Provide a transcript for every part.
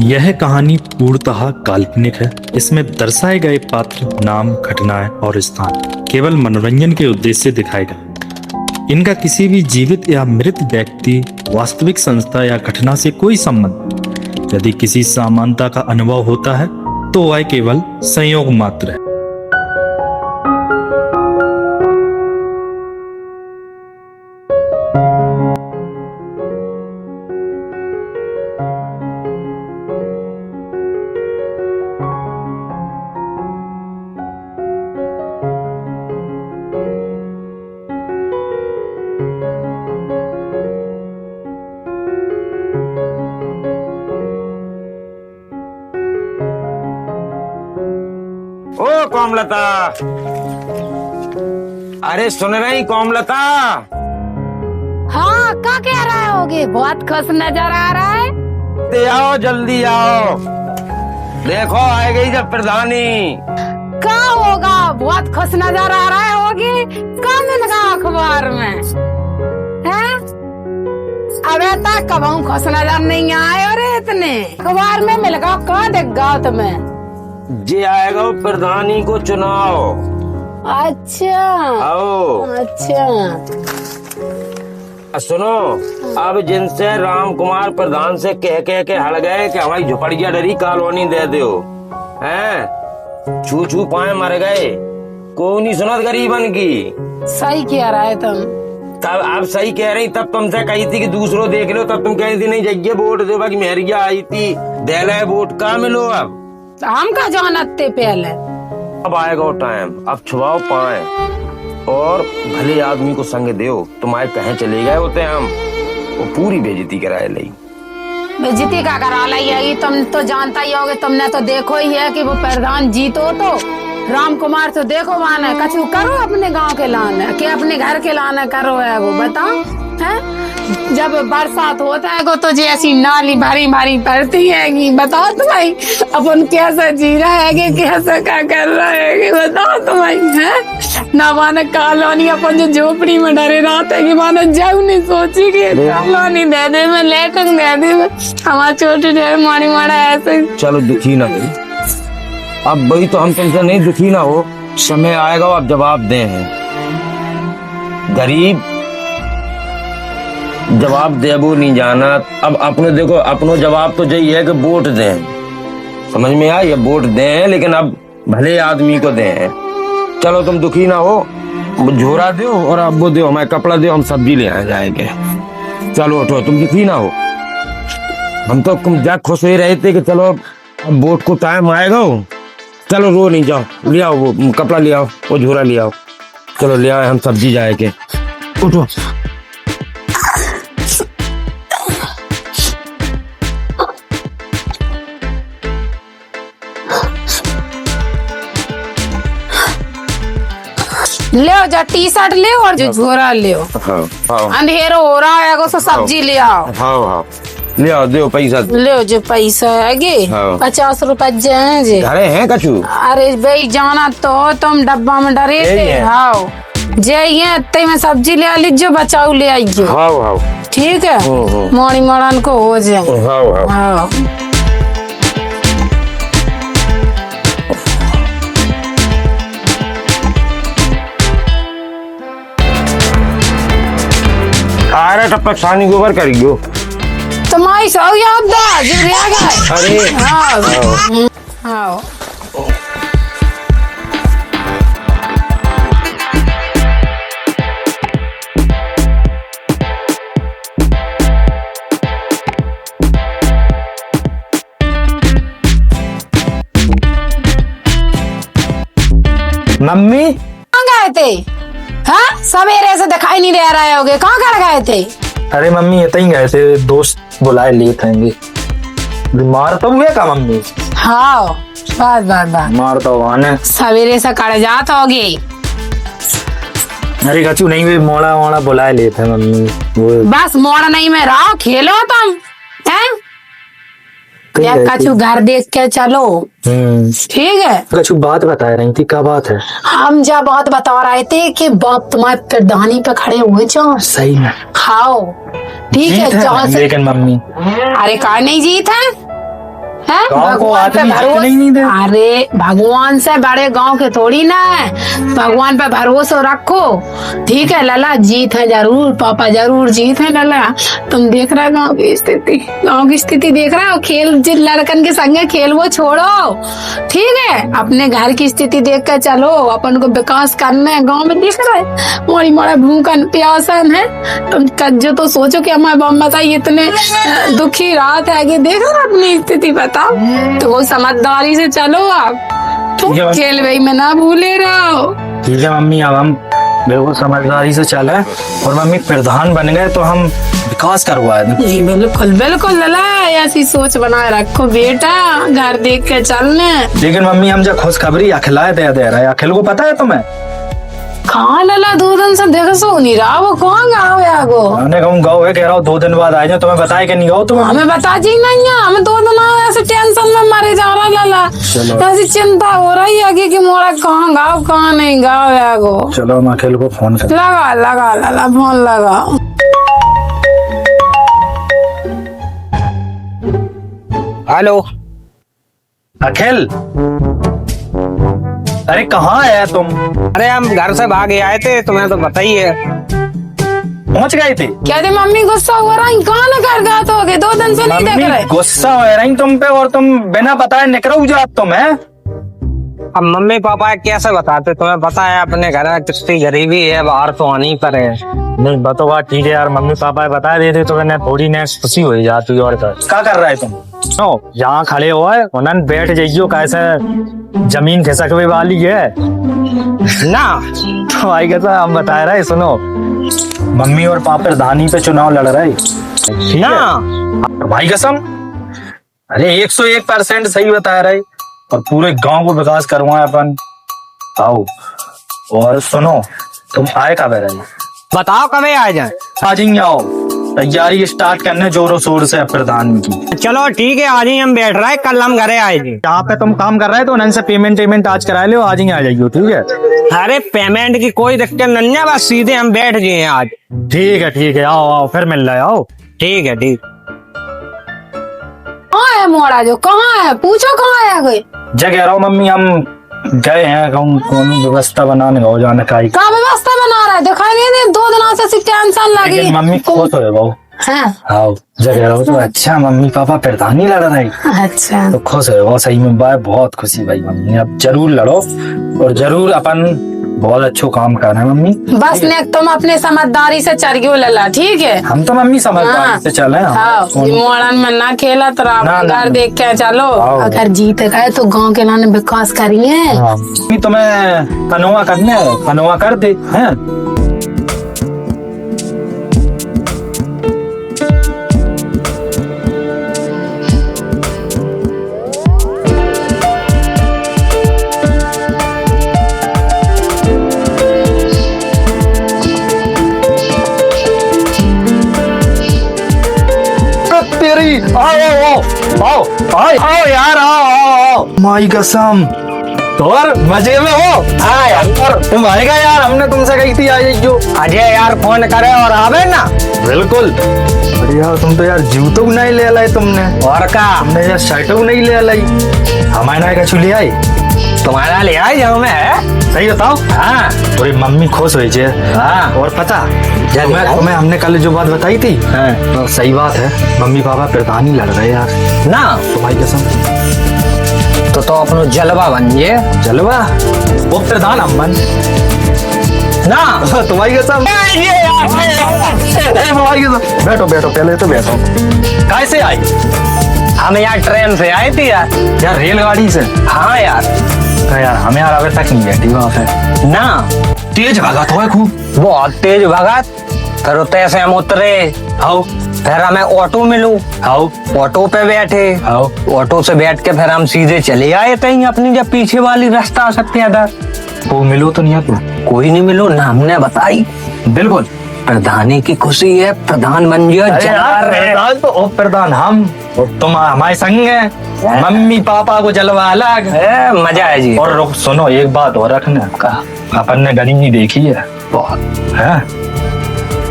यह कहानी पूर्णतः काल्पनिक है। इसमें दर्शाए गए पात्र, नाम, घटनाएं और स्थान केवल मनोरंजन के उद्देश्य से दिखाए गए। इनका किसी भी जीवित या मृत व्यक्ति, वास्तविक संस्था या घटना से कोई संबंध। यदि किसी समानता का अनुभव होता है तो वह केवल संयोग मात्र है। ओ कोमलता, अरे सुन रही कोमलता? हाँ, क्या कह रहे होगे? बहुत खुश नजर आ रहा है। ते आओ, जल्दी आओ। देखो आ गई जब प्रधानी। क्या होगा? बहुत खुश नजर आ रहा है होगी। क्या मिल गया अखबार में? हैं? अबे तक कब खुश नजर नहीं आए और इतने अखबार में मिल गया। क्या दिख गया तुम्हें? जे आएगा वो प्रधानी को चुनाव। अच्छा। आओ। अच्छा। सुनो, अब जिनसे राम कुमार प्रधान से कह के हट गए कि हमारी झुपड़िया डरी कॉलोनी दे दो, हैं? छू छू पाए मर गए। कोई नहीं सुनत गरीबन की। सही कह रहा है तुम। तब आप सही कह रही, तब तुमसे कही थी कि दूसरों देख लो, तब तुम कही थी नहीं जाइए वोट दो। बाकी मेहरिया आई थी दे ले वोट, का मिलो अब हम का जानते पहले। अब आएगा वो टाइम, अब छुपाओ पाए और भले आदमी को संग दो। तुम्हारे कहीं चले गए होते हम, वो पूरी बेइज्जती कराए ली। बेइज्जती का करा लाई? तुम तो जानता ही होगे, तुमने तो देखो ही है कि वो प्रधान जीतो तो राम कुमार तो देखो माने कछु करो अपने गांव के लाने के अपने घर के लाने करो है वो बताओ है। जब बरसात होता है को तो जैसी नाली भारी भारी पड़ती है, बताओ तो भाई अपन कैसा जी रहा है कि कैसा क्या कर रहा है कि बताओ तो भाई है ना। माने कॉलोनी अपन जो झोपड़ी में डरे रहते है कि माने जाऊ नहीं सोची कि कॉलोनी दे दे में लेटक दे दे में हमारे छोटे ढेर मारी मारा ऐसे। चलो दुखी ना हो, अब वही तो हम तुमसे नहीं दुखी ना हो। समय आएगा अब जवाब दे हैं। गरीब जवाब दे वो नहीं जाना। अब अपने देखो, अपनो जवाब तो यही है कि वोट दें। समझ में आया? ये वोट दें, लेकिन अब भले आदमी को दें। चलो तुम दुखी ना हो, झोरा दो और अब वो दो, हमारे कपड़ा दो, हम सब्जी ले आ जाएंगे। चलो उठो, तुम दुखी ना हो। हम तो तुम जा खुश ही रहे थे कि चलो अब वोट को टाइम आएगा। चलो रो नहीं, जाओ ले आओ वो कपड़ा, ले आओ वो झोरा ले आओ। चलो ले आओ, हम सब्जी जाएंगे। उठो। ले जा टी शर्ट ले और जो झोरा ले। अंधेरो हो रहा है को सब्जी ले आओ। हाँ ले आओ, दो पैसा ले जो पैसा है गे 50 रुपए जे घरे हैं कछु। अरे भाई जाना तो तुम डब्बा में डरे थे। हाँ जे ये अत्ते में सब्जी ले लीजिए, बचाओ ले आइए। हाँ ठीक है, मोड़ी मोड़न को हो जाए। हाँ अरे टप्पा छानी गोबर करियो तुम्हारी सौ याद दा जो रह गए। अरे हाँ मम्मी कहाँ गए थे? हाँ सवेरे से दिखाई नहीं दे रहे होगे, कहाँ कर गए थे? अरे मम्मी ये ही गए थे, दोस्त बुलाए लिए थे। बीमार तो हुए का मम्मी? हाँ बस बीमार तो हुआ सवेरे से कड़ जात होगी। अरे कछु नहीं हुई, मोड़ा मोड़ा बुलाए लिए थे मम्मी। वो बस मोड़ नहीं में रहो, खेलो तुम हैं? या कछु घर देख के चलो। ठीक है, कछु बात बता रही थी, क्या बात है? हम जब बात बता रहे थे कि बाप तुम्हारे प्रधानी पे खड़े हुए जाओ। सही में खाओ ठीक है जहाँ से। लेकिन मम्मी अरे का नहीं जीत है, है? गाँव को भगवान पे आदमी भरोसा नहीं दे। अरे भगवान से बड़े गांव के थोड़ी ना है। भगवान पे भरोसा रखो, ठीक है लला, जीत है जरूर, पापा जरूर जीत है लला। तुम देख रहे हो गांव की स्थिति देख रहे हो। खेल जिन लड़कन के संगे खेल वो छोड़ो, ठीक है, अपने घर की स्थिति देख कर चलो। अपन को विकास करना है गाँव में, देख रहे मोड़ी मोड़ा भूखन प्यासन है। तुम कज्जो तो सोचो कि हमारे बम्मा बताइए इतने दुखी रात है कि देखो ना अपनी स्थिति बताओ। तो वो समझदारी से चलो आप, ठीक है। खेल भाई में ना भूले रहो। ठीक है मम्मी, अब हम बिल्कुल समझदारी से चले, और मम्मी प्रधान बन गए तो हम विकास करवाए दें। जी बिल्कुल बिल्कुल लला, ऐसी सोच बनाए रखो बेटा, घर देख के चलने। लेकिन मम्मी हम जो खुशखबरी अखिलाए दे रहे हैं, अखिल को पता है तुम्हें? कहाँ लला 2 दिन से देखो सो नहीं रहा, वो कहाँ गाँव है आगो? मैंने कहूँ गाँव है, कह रहा हूँ 2 दिन बाद आए जाओ, तुम्हें बताए कि नहीं गाँव तुम्हें? हमें बता जी नहीं है, हमें 2 दिन ऐसे टेंशन में मरे जा रहा लला। ऐसी चिंता हो रही है कि मोड़ा कहाँ गाँव कहाँ नहीं गाँव है आगो। चलो हम अखिल को फोन कर। लगा लगा लला फोन लगा। हेलो अखिल, अरे कहाँ है तुम? अरे हम घर से भागे आए थे, तुम्हें तो पता ही है। पहुँच गए थे? कहते मम्मी गुस्सा हो रहा है, कहाँ न कर गया तो 2 दिन से नहीं देख मम्मी रहे। गुस्सा हो रही तुम पे, और तुम बिना बताए निकलो जात तुम है। अब मम्मी पापा कैसे बताते, तुम्हें पता है अपने घर में कितनी गरीबी है, बाहर तो आनी पर है। नहीं बतो बात ठीक है यार, मम्मी पापा बता देते तो मैंने थोड़ी ने खुशी हो जाती। और क्या कर रहा है तुम? यहाँ खड़े हो है, उन्होंने बैठ जाइयो, कैसे जमीन खिसकवे वाली है ना। तो भाई कैसा हम बता रहे, सुनो मम्मी और पापा प्रधानी पे चुनाव लड़ रहे, ठीक ना है भाई कसम। अरे 101% सही बता रहे, और पूरे गांव को विकास करवाए अपन। आओ, और सुनो तुम आए कब रहे? बताओ कब आ जाए। आज ही आओ, तैयारी स्टार्ट करने जोरों शोर से प्रधान की। चलो ठीक है, आज ही हम बैठ रहे हैं, कल हम घरे आएंगे। यहाँ पे तुम काम कर रहे हो तो उनसे पेमेंट आज करा लो, आज ही आ जाइयो, ठीक है? अरे पेमेंट की कोई दिक्कत नहीं है, बस सीधे हम बैठ गए आज। ठीक है, आओ आओ फिर मिल रहे आओ। ठीक है ठीक। कहाँ है मोड़ा जो, कहाँ है पूछो, कहाँ है कोई? जगह कह रहा हूँ मम्मी, हम गए हैं कौन व्यवस्था बनाने हो जाने का। क्या व्यवस्था बना रहा है, दिखाई नहीं दे, 2 दिन से टेंशन लगी। लेकिन मम्मी खुश हो बहु। हाँ। आओ जगह रहो तो अच्छा, मम्मी पापा प्रधानी लड़ रहे, अच्छा तो खुश हो सही में भाई, बहुत खुशी भाई मम्मी। अब जरूर लड़ो, और जरूर अपन बहुत अच्छा काम कर रहे हैं मम्मी। बस ने तुम अपने समझदारी से चरियो लला, ठीक है? हम तो मम्मी समझदारी हाँ। से चले हैं। हाँ, मोड़न में ना खेला तो ना, घर देख के चलो। आओ। अगर जीत गए तो गांव के लाने विकास करिए। हाँ। मम्मी तुम्हें कनवा करने है, कनवा कर दे हैं। तेरी आओ यार, आओ माई कसम, तो और मजे में हो? हाँ यार, तुम आएगा यार, हमने तुमसे कही थी आ जाइयो। अजय यार फोन करे और आवे ना। बिल्कुल। अरे यार तुम तो यार जूतों नहीं ले लाई तुमने, और का हमने यार शर्टों नहीं ले लाई, हमारे का चुली आई तुम्हारा ले आए जाओ मैं। सही बताओ। हाँ थोड़ी मम्मी खुश हुई जे। हाँ। और पता जल्दी तुम्हें हमने कल जो बात बताई थी, हाँ। तो सही बात है, मम्मी पापा प्रधानी लड़ रहे यार, ना तुम्हारी कसम। तो अपनो जलवा बन जे। जलवा वो प्रधान अम्बन ना तुम्हारी कसम। बैठो बैठो, पहले तो बैठो। कैसे आई? हम यार ट्रेन से आए थे यार। यार रेलगाड़ी से? हाँ यार। यार हमें यार अभी तक नहीं बैठी वहाँ पे ना। तेज भागा तो है खूब, बहुत तेज भागा, फिर उतरे से हम उतरे। आओ फिर हमें ऑटो मिलू, आओ ऑटो पे बैठे, आओ। ऑटो से बैठ के फिर हम सीधे चले आए थे अपनी जब पीछे वाली रास्ता आ सकते हैं इधर। वो मिलो तो नहीं तू? कोई नहीं मिलो ना, हमने बताई। बिल्कुल प्रधानी की खुशी है, प्रधान बन गया। अरे यार प्रधान तो ओ प्रधान हम, और तुम हमारे संग है, मम्मी पापा को जलवा अलग है, मजा है जी। और रुक सुनो एक बात और रखना का, अपन ने गरीबी देखी है बहुत है,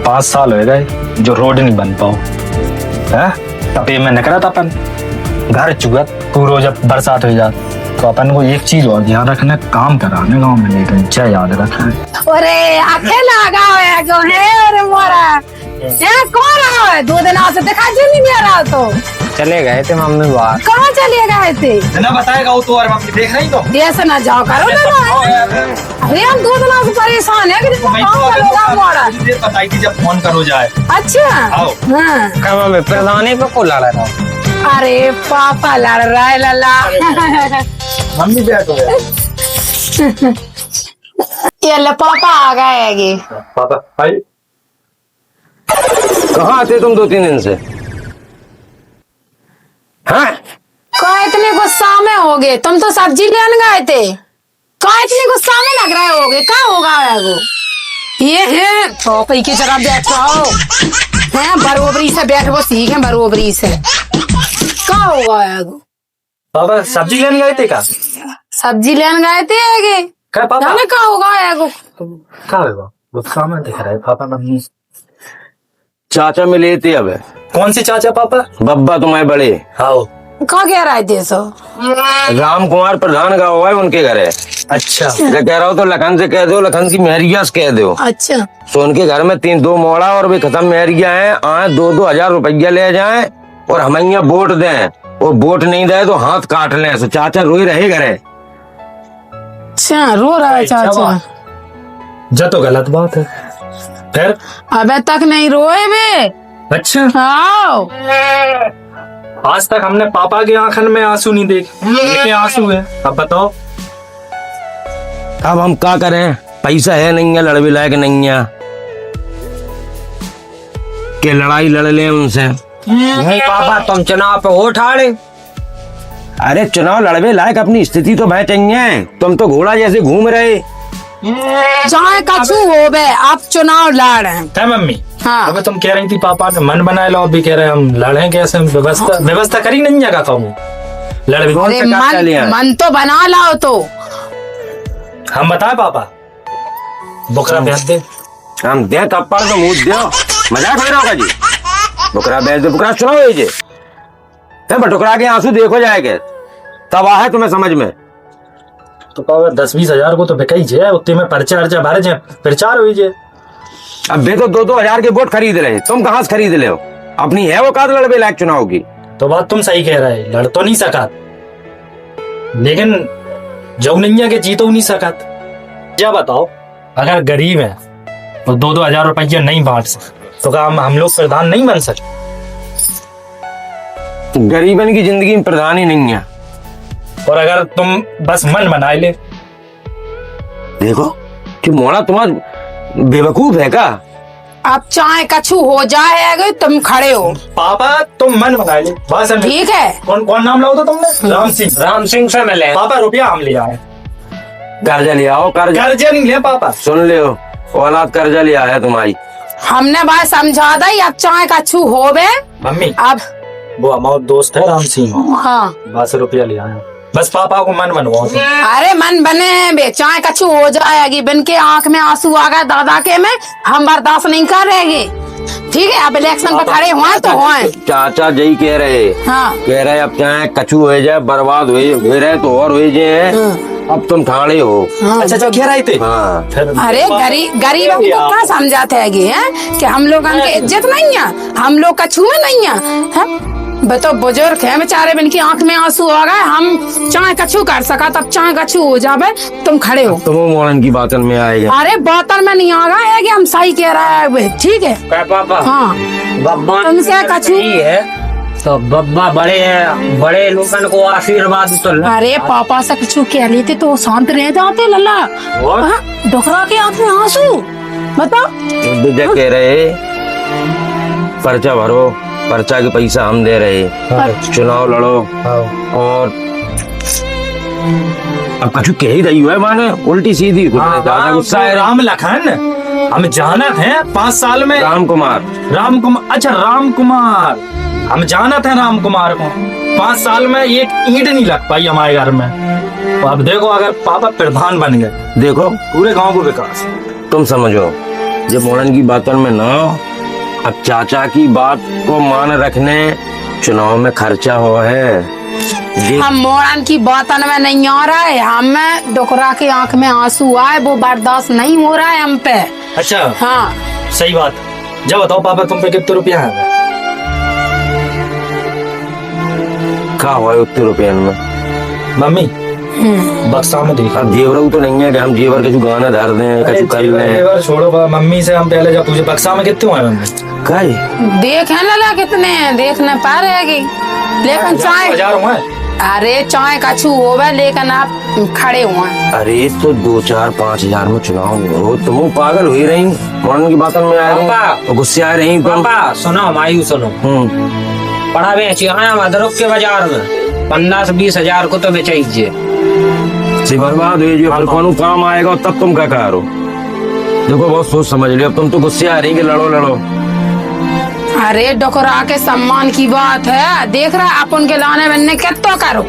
5 साल हो गए जो रोड नहीं बन पाओ है, तब ये मैं निकला था अपन घर चुगत पूरा जब बरसात हो जाए तो अपन को एक चीज और ध्यान रखना, काम कराने गाँव में लेकर चाहे याद रखना। अरे अकेला गाँव है गो है। अरे मोरा ये कौन रहा है? 2 दिन से दिखा नहीं दे रहा। तो चले गए थे मम्मी बाहर। कहाँ चले गए थे? ना बताएगा वो तो, और मम्मी देख रही तो ऐसे ना जाओ करो ना। अरे हम 2 दिन से परेशान है कि काम करोगा मोरा। बताई थी जब फोन करो जाए। अच्छा आओ। हाँ। क्या मम्मी प्रधानी पे को लड़ा रहा हूँ? अरे पापा लड़ रहा है लल्ला। मम्मी बैठो। ये ले पापा आ गए। पापा आई। कहाँ आते तुम 2-3 दिन से? हाँ कहा इतने गुस्सा में हो गए? तुम तो सब्जी लेने गए थे। कहा इतने गुस्सा में लग रहे होगे? क्या होगा वो? ये है पापा की तरह बैठो है, बरोबरी से बैठो, सीखे बरोबरी से। क्या होगा वो? पापा सब्जी लेने गए थे का? सब्जी लेने गए थे आगे। क्या पापा? जाने क्या होगा वो? क्या होगा? गुस्सा में दिख रहा है पापा मम्मी। चाचा मिले थे अब। कौन से चाचा पापा? बब्बा तुम्हारे बड़े। हाँ। क्या कह रहे थे सो? राम कुमार प्रधान गाँव है, उनके घर है। अच्छा। मैं कह रहा हूँ तो लखन से कह दो, लखन की मेहरिया से कह दो। अच्छा तो उनके घर में 2 मोड़ा और भी खत्म मेहरिया है। आए 2-2 हजार रुपया ले जाए और हमें यहाँ वोट दें, और वोट नहीं दे तो हाथ काट लें। सो चाचा रोई रहे घरे। अच्छा रो रहा है चाचा। जा तो गलत बात है। फिर अबे तक नहीं रोए बे। अच्छा, हाँ आज तक हमने पापा के आंखन में आंसू नहीं देखे। ये आंसू है। अब बताओ अब हम क्या करें? पैसा है नहीं है, लड़वे लायक नहीं है कि लड़ाई लड़ ले उनसे। नहीं पापा तुम चुनाव पे वोट हारे। अरे चुनाव लड़वे लायक अपनी स्थिति तो भाई चाहिए। तुम तो घोड़ा जैसे घूम रहे। चाहे कछु हो बे, आप चुनाव लड़ रहे हैं। क्या मम्मी? हाँ अबे तुम कह रही थी पापा ने मन बनाए लो, अभी कह रहे हम लड़े कैसे? व्यवस्था करी नहीं जगह कहूँ लड़ भी। अरे मन तो बना लाओ तो हम बताए पापा बुकरा भेज दे। हम दे तब पर तो मुँह दो। मजाक हो रहा होगा जी? बुकरा बेच दे, बुकरा चुनाव भेजे बटुकरा के आंसू देखो जाएगा तब है तुम्हें समझ में। तो कहो 10-20 हजार को तो बिकाई जे, उतने में पर्चा अर्चा भरे जे, प्रचार हुई जे। अब बे तो 2-2 हजार के वोट खरीद रहे, तुम कहाँ से खरीद ले हो? अपनी है वो काद लड़बे लायक चुनाव की। तो बात तुम सही कह रहे, लड़ तो नहीं सका, लेकिन जो नहीं के जीतो नहीं सका। क्या बताओ, अगर गरीब है तो 2-2 हजार रुपया नहीं बांट सकते तो क्या हम लोग प्रधान नहीं बन सकते? गरीबन की जिंदगी में प्रधान ही नहीं है। और अगर तुम बस मन बनाए ले। देखो कि मोड़ा तुम्हारा बेवकूफ है का? अब चाहे कछु हो जाए तुम खड़े हो। पापा तुम मन बनाए ले बस। ठीक है। कौन नाम लाओ था तुमने? राम सिंह से मिले। पापा रुपया हम ले आए। कर्जा लिया हो? कर्जा नहीं लिया पापा। सुन ले हो, औलाद कर्जा लिया है तुम्हारी। हमने बात समझा दी। अब चाहे कछु हो बे मम्मी, अब वो हमारा दोस्त है राम सिंह, हाँ बस रुपया ले आए। बस पापा को मन बनवाओ। अरे मन बने बे, चाहे कछु हो जाएगी। बिन के आंख में आंसू आ गए दादा के में, हम बर्दाश्त नहीं करेंगे। ठीक है, अब इलेक्शन पर खड़े हुए तो हुए। चाचा जही कह रहे, हाँ कह रहे अब चाहे कछु हो जाए, बर्बाद हो रहे तो और हो जाए। अब तुम ठाणे हो। अच्छा जो कह रहे थे। हाँ। अरे गरीबों को क्या समझाते है कि हम लोग की इज्जत नहीं है, हम लोग कछु में नहीं है। बताओ बुजुर्ग है बेचारे, बिन की आंख में आंसू आ गए। हम चाहे कछु कर सका, तब चाहे कछु हो जावे तुम खड़े हो। तुम मोड़न की बातन में आएगा। अरे बातन में नहीं आ गए है कि हम सही कह रहे हैं। ठीक है क्या पापा? हाँ बब्बा तुमसे कछु है तो बब्बा बड़े हैं, बड़े लोगन को आशीर्वाद तो ला। अरे पापा से कुछ कह लेते तो शांत रह जाते लल्ला। डोकरा के आंख में आंसू। बताओ कह रहे पर्चा भरो, पर्चा के पैसा हम दे रहे, चुनाव लड़ो। और अब कछु कह ही रही है माने उल्टी सीधी। गुस्सा है। राम लखन हम जानत हैं 5 साल में। राम कुमार। अच्छा राम कुमार, हम जानत हैं राम कुमार को। 5 साल में एक ईंट नहीं लग पाई हमारे घर में। तो अब देखो अगर पापा प्रधान बन गए, देखो पूरे गांव को विकास। तुम समझो, जब मोड़न की बातों में ना, अब चाचा की बात को मान रखने चुनाव में खर्चा हो है। हम मोड़न की बातन में नहीं आ रहा है, हमें डोकरा की आंख में आंसू आए, वो बर्दाश्त नहीं हो रहा है हम पे। अच्छा हाँ सही बात। जब बताओ पापा तुम पे कितने रुपया है? क्या हुआ उतने रुपये में? मम्मी बक्सा में देखा। अब जेवर तो नहीं है कि हम जेवर के जो गाना धर दें कछु कर लें। जेवर छोड़ो मम्मी से हम पहले जब पूछे बक्सा में कितने हुए मम्मी? काय देख है लला कितने हैं, देखने पा रहेगी, लेकिन चाय 1000 हुए। अरे चाय कछु होवे, लेकिन आप खड़े हुए हैं। अरे तो 2, 4, 5 हजार में चुनाव नहीं हो, तुम पागल हुई रही मन की बातों में आ रही तो गुस्से आ रही तुम। पापा सुनो मायू सुनो, पढ़ा बेची हाँ मदरुक के बाजार में 15-20 हजार को तो बेचीजिए। बर्बाद हुई जो हल्कों काम आएगा तब तुम क्या करो। देखो बहुत सोच समझ लियो, अब तुम तो गुस्से आ रही कि लड़ो लड़ो। अरे डोकरा के सम्मान की बात है, देख रहा अपन के लाने बनने क्या तो करो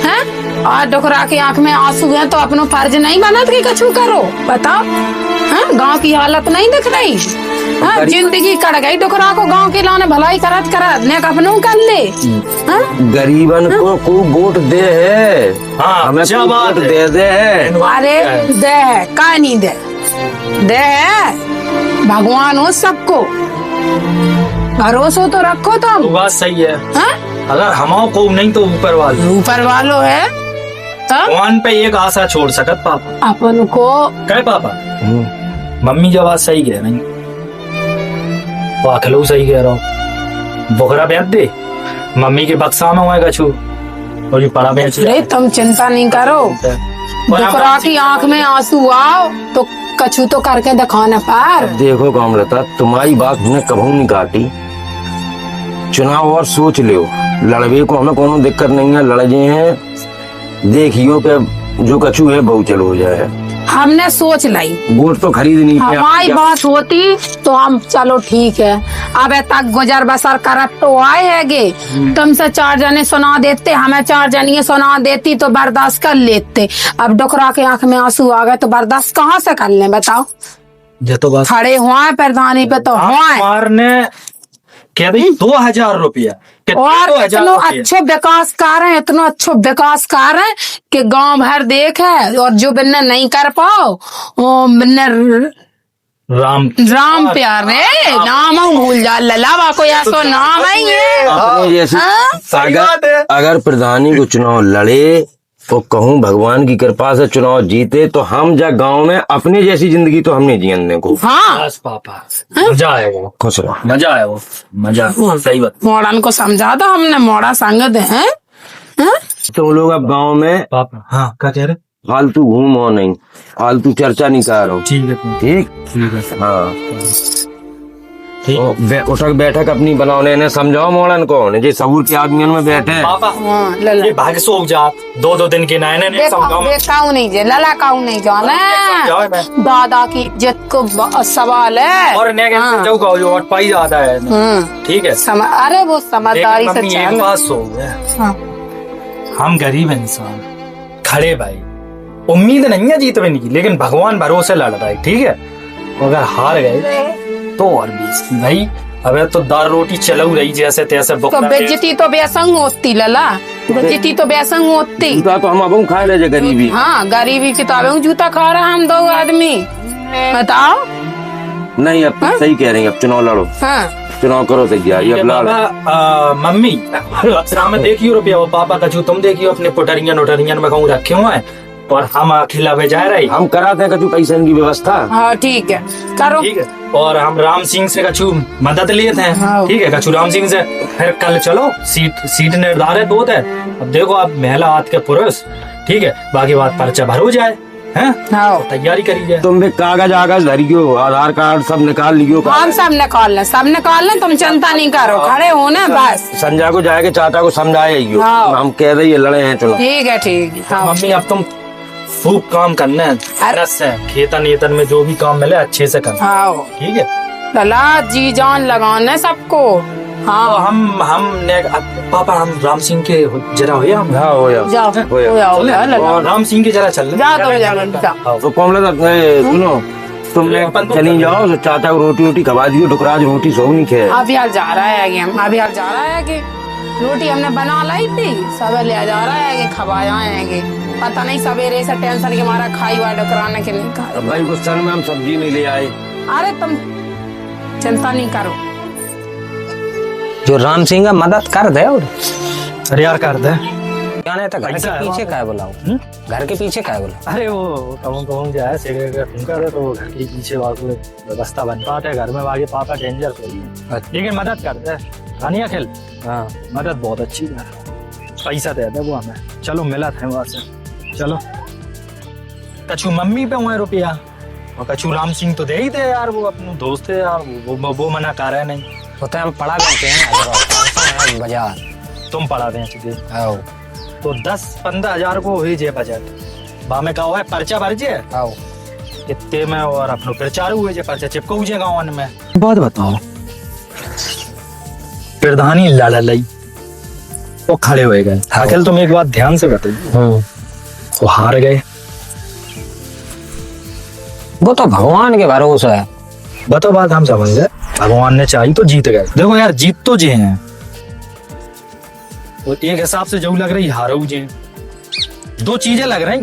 हैं, और डोकरा की आंख में आंसू है तो अपनो फर्ज नहीं बनत कि कछु करो, बताओ। हैं गांव की हालत नहीं दिख रही, हाँ जिंदगी कट गई डोकरा को, गांव के लाने भलाई करत करत ने अपनों कर ले। हाँ? गरीबन को खूब वोट दे है, हाँ, हमें क्या खूब बात वोट है। दे दे है। अरे दे है का नहीं दे, दे है, भगवान हो सबको, भरोसा तो रखो तुम। तो बात सही है। हाँ? अगर हम को नहीं तो ऊपर वाले ऊपर वालों है तो भगवान पे एक आशा छोड़ सकत पापा। अपन को कहे पापा मम्मी जो बात सही कह रही, वो अखिलो सही कह रहा हूँ। बोखरा बेच दे, मम्मी के बक्सा में हुआ कछु और ये पड़ा बेच अरे तुम चिंता नहीं करो, डोकरा की आंख में आंसू आओ तो कछु तो करके दिखाना पार। देखो कमलता तुम्हारी बात हमने कभी नहीं काटी, चुनाव और सोच लियो, लड़वे को हमें कोनो दिक्कत नहीं है, लड़ जे हैं, देखियो के जो कछु है बहु चलो हो जाए। हमने सोच लाई, वोट तो खरीदनी है। हमारी बात होती तो हम चलो ठीक है, अब तक गुजर बसर करत तो आए हैगे, तुमसे 4 जने सुना देते, हमें 4 जनिए सुना देती तो बर्दाश्त कर लेते। अब डोकरा के आंख में आंसू आ गए तो बर्दाश्त कहाँ से कर ले बताओ। ये तो बात खड़े हुए प्रधानी पे तो हुए, मारने क्या भाई 2000 रुपया और इतना अच्छे विकास कार्य है, इतना अच्छे विकास कार्य है कि गांव भर देख है, और जो बिन्ने नहीं कर पाओ वो बिन्ने राम प्यारे नाम हम भूल जा ललावा को ऐसा नाम है ये। अपने जैसे हाँ? अगर प्रधानी को चुनाव लड़े तो कहूँ भगवान की कृपा से चुनाव जीते तो हम जा गांव में अपनी जैसी जिंदगी तो हमने जीने को। हाँ बस पापा मजा आएगा, खुश रहो। मजा आएगा, मजा सही बात। मोड़न को समझा दो, हमने मोड़ा संगत है। तुम लोग अब गांव में पापा हाँ क्या कह रहे? फालतू घूमो नहीं, फालतू चर्चा नहीं करो। ठीक है ठीक ठीक है हाँ। ठीक। उठक बैठक अपनी बनाओ ने समझाओ मोड़न को जे सबूर के आदमियों में बैठे। पापा हाँ, लला ये भाग सो जात 2-2 दिन के नायने ने समझाओ मैं। देखा नहीं जे लला काऊ नहीं जाना, समझाओ मैं। दादा की इज्जत को सवाल है। और ने हाँ। जो कहो जो वोट पाई ज्यादा है, ठीक है। अरे वो समझदारी से लेकिन मम्मी एक चल। बात सो है, हाँ। हम गरीब इंसान खड़े भाई, उम्मीद नहीं है जीत बनी की, लेकिन भगवान भरोसे लड़ रहा है, ठीक है। अगर हार गए तो और भी भाई, अबे तो दाल रोटी चलऊ रही जैसे तैसे तो बेइज्जती तो बेसंग होती लला, बेइज्जती तो बेसंग होती। जूता तो हम अब खा ले जे गरीबी। हाँ गरीबी किताबें जूता खा रहा हम 2 आदमी, बताओ। नहीं अब तुम सही कह रही हैं, अब चुनाव लड़ो, हाँ चुनाव करो तैयारी अब लड़ो। मम्मी अक्सर में देखियो रुपया, पापा कछु तुम देखियो अपने पुटरियन उटरियन में कहूँ रखे हुए हैं, और हम खिलावे जा रहे हम कराते हैं कछु पैसे की व्यवस्था। हाँ ठीक है करो। ठीक है, और हम राम सिंह से कछु मदद लेते हैं, हाँ। ठीक है। कछु राम सिंह से फिर कल चलो, सीट निर्धारित होता है। अब देखो आप महिला हाथ के पुरुष, ठीक है, बाकी बात पर्चा भर हो जाए हैं, हाँ तैयारी करी जाए। तुम भी कागज आगज धरियो, आधार कार्ड सब निकाल लियो। हम सब निकाल लें, तुम चिंता नहीं करो, खड़े हो ना बस। संजय को जाके चाचा को समझाइयो, हाँ। हम कह रहे लड़े हैं चुनाव। ठीक है हाँ। मम्मी अब तुम खूब काम करना है, मेहनत से खेतन येतन में जो भी काम मिले अच्छे से करना, हाँ ठीक है। लला जी जान लगाना सबको। हाँ तो हम पापा हम राम सिंह के जरा हो या हाँ हो जाओ जाओ हो जाओ। हो जाओ लला और राम सिंह की जरा चल जा तो तो कमला सुनो, तुमने चली जाओ तो चाचा को रोटी खवा दियो, डुकराज रोटी सो नहीं खे। अभी हाल जा रहा है कि रोटी हमने बना लाई थी, सब ले जा रहा है कि खवा जाएंगे, पता नहीं सवेरे से टेंशन के मारा खाई हुआ डकराने के नहीं खा। अब भाई गुस्सा में हम सब्जी नहीं ले आए। अरे तुम चिंता नहीं करो। जो राम सिंह का मदद कर दे। और अरे यार कर दे। जाने तो घर के पीछे काय बुलाओ, घर के पीछे काय बुलाओ। अरे वो कहूँ जाए सिगरेट का ठुमका दे तो घर के पीछे व्यवस्था बन पाते, घर में आगे पापा डेंजर थोड़ी, लेकिन मदद कर दे। रानिया खेल, हाँ मदद बहुत अच्छी है, पैसा दे दे वो हमें। चलो मिला था वहां से, चलो कछु मम्मी पे हुए रुपया और कछु राम सिंह तो दे ही दे यार, वो अपने दोस्त है यार, वो मना कर रहे नहीं। होता है हम पढ़ा लेते हैं बाजार, तुम पढ़ा दें चुके तो 10-15 हजार को ही जे बजट बामे का हुआ है पर्चा भर जे कितने में, और अपनो प्रचार हुए जे पर्चा चिपको हुए गाँव में। बात बताओ, प्रधानी लड़ लई वो खड़े हुए गए, अकेले तुम एक बात ध्यान से बताइए, वो हार गए। वो तो भगवान के भरोसे है। बताओ बात हम समझ गए, भगवान ने चाहिए तो जीत गए। देखो यार जीत तो जे हैं, वो एक हिसाब से जो लग रही हारो जे, दो चीजें लग रही।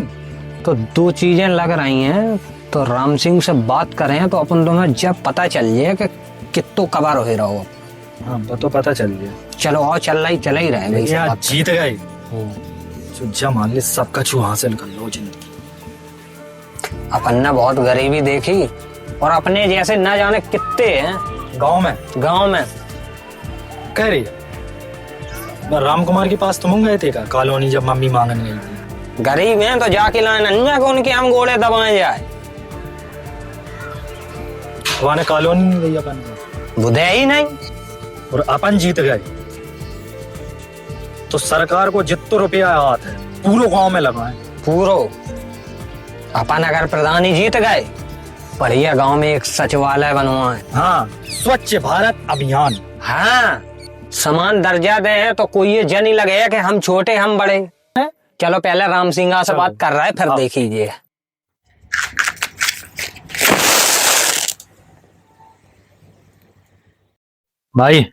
तो दो चीजें लग रही हैं, तो राम सिंह से बात करें तो अपन दोनों जब पता चल जाए कि कितो कबार हो रहा हो। हाँ तो पता चल गया। चलो और चल ही रहे यार जीत गए, जो मान ले सबका छू हासिल कर लो जिंदगी। अपन ने बहुत गरीबी देखी और अपने जैसे न जाने कितने हैं गांव में कह रही राम कुमार के पास तुम गए थे का कॉलोनी जब मम्मी मांगने गई थी? गरीब हैं तो जाके लाए नन्या को उनके हम गोड़े दबाए जाए। वहां कॉलोनी नहीं गई अपन, बुधे ही नहीं, और अपन जीत गए तो सरकार को जितना रुपया हाथ है पूरा गांव में लगाए। पूरो अपन अगर प्रधानी जीत गए, बढ़िया गांव में एक सचिवालय बनवाए। हाँ स्वच्छ भारत अभियान। हाँ समान दर्जा दे है तो कोई ये जन ही लगे कि हम छोटे हम बड़े। चलो पहले राम सिंह से बात कर रहा है, फिर देखिए। भाई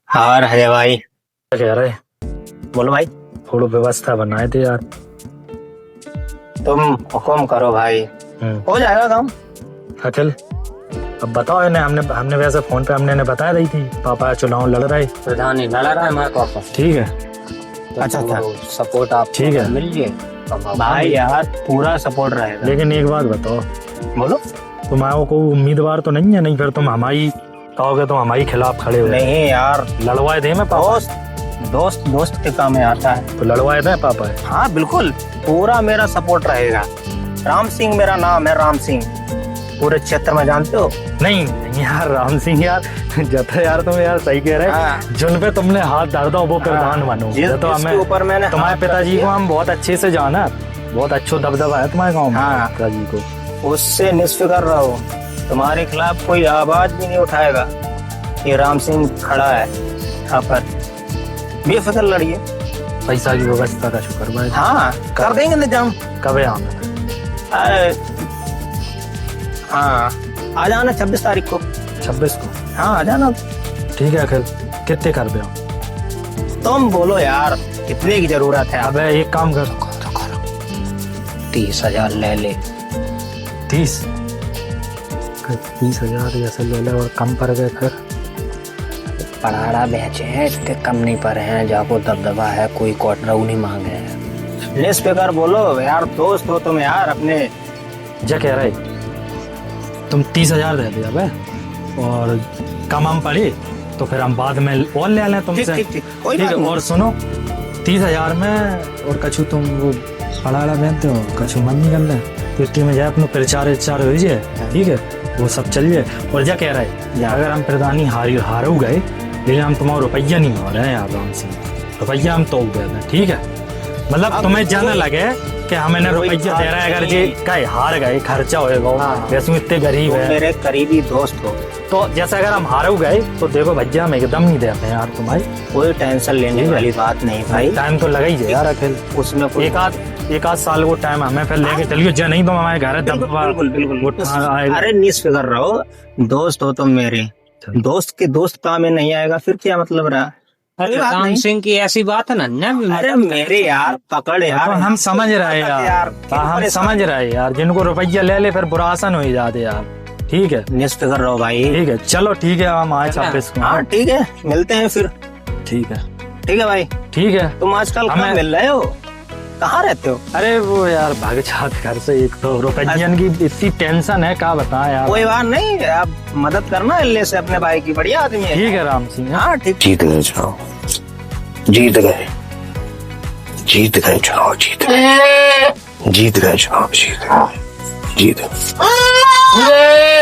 हाँ है भाई, क्या कह रहे? बोलो भाई। थोड़ा व्यवस्था बनाए थे यार। तुम हुक्म करो भाई, हो जाएगा काम। अखिल अब बताओ इन्हें, हमने वैसे फोन पे हमने बताया रही थी पापा चुनाव लड़ रहे, प्रधानी लड़ रहा है मैं पापा। ठीक है तो अच्छा सपोर्ट आप ठीक है मिलिए भाई, यार पूरा सपोर्ट रहेगा। लेकिन एक बात बताओ, बोलो। तुम्हारा कोई उम्मीदवार तो नहीं है? नहीं फिर तुम हमारी कहोगे तो हमारे खिलाफ खड़े हो। नहीं यार, लड़वाए दे मैं पापा। दोस्त के काम में आता है तो लड़वाए दे पापा। हाँ बिल्कुल, पूरा मेरा सपोर्ट रहेगा। राम सिंह मेरा नाम है, राम सिंह, पूरे क्षेत्र में जानते हो। नहीं यार राम सिंह यार जता यार तुम यार सही कह रहे हैं, जिन पे तुमने हाथ डाल दो वो प्रधान बनो। तो हमें ऊपर मैंने तुम्हारे पिताजी को हम बहुत अच्छे से जाना, बहुत अच्छा दबदबा है तुम्हारे गाँव में पिताजी को। उससे निष्फिक्र रहो, तुम्हारे खिलाफ कोई आवाज भी नहीं उठाएगा। ये राम सिंह खड़ा है यहाँ पर, बेफिक्र लड़िए। पैसा की व्यवस्था का शुक्र भाई। हाँ कर देंगे इंतजाम। कब है यहाँ? हाँ आ जाना 26 तारीख को। 26 को? हाँ आ जाना। ठीक है अखिल, कितने कर दो? तुम बोलो यार कितने की जरूरत है? अब एक काम कर, 30,000 ले ले। 30,000 ऐसे ले ले और कम पड़ गए फिर? पढ़ाड़ा बेचे हैं, इसके कम नहीं पड़े हैं। जाको दबदबा है, कोई क्वार्टर नहीं मांगे हैं। निष्फिक्र बोलो यार, दोस्त हो तुम यार अपने। क्या कह रहे तुम? 30,000 दे दिया भाई, और कम हम पड़ी तो फिर हम बाद में और ले लें तुमसे। ठीक है। और सुनो 30,000 में और कछु तुम वो पढ़ाड़ा पहनते हो, कछु मन नहीं कर ले पेटी में जाए अपना प्रचार हो जाए, ठीक है वो सब चल जाए। और क्या कह रहे अगर हम प्रधानी हारू गए, लेकिन हम तुम्हारा रुपया नहीं हो रहे हैं यार राम सिंह, रुपया हम तो गए, ठीक है? मतलब तुम्हें जाना लगे कि हमें रुपया दे रहा है, अगर जी कहीं हार गए खर्चा होएगा। वैसे इतने गरीब है, मेरे करीबी दोस्त हो, तो जैसे अगर हम हारू गए तो देखो भैया हम एकदम नहीं देते यार तुम्हारी। कोई टेंशन लेने वाली बात नहीं भाई, टाइम तो लगा ही है यार अखिल, उसमें एक आध साल को टाइम हमें फिर लेके चलिए, जो नहीं तो हमारे घर बिल्कुल। अरे निष्फिक्र रहो, दोस्त हो तुम मेरे, दोस्त के दोस्त काम में नहीं आएगा फिर क्या मतलब रहा? अरे बात राम नहीं। सिंह की ऐसी बात है ना भी अरे मेरे यार पकड़ यार, तो हम समझ रहे हैं यार, हम समझ रहे हैं यार, जिनको रुपया ले ले फिर बुरासन हो ही जाते यार। ठीक है निष्फिक्र रहो भाई। ठीक है, चलो ठीक है, हम आए 26 को। हाँ ठीक है, मिलते हैं फिर। ठीक है ठीक है भाई। ठीक है। तुम आजकल कहाँ हमें- मिल रहे हो, कहाँ रहते हो? अरे वो यार भाग जात घर से, एक तो रुपयन की इतनी टेंशन है, क्या बताएं यार। कोई बात नहीं, आप मदद करना इल्ले से अपने भाई की, बढ़िया आदमी है। ठीक है राम सिंह। हाँ ठीक। जीत गए चुनाव, जीत गए, जीत गए चुनाव, जीत गए, जीत गए चुनाव, जीत गए, जीत गए।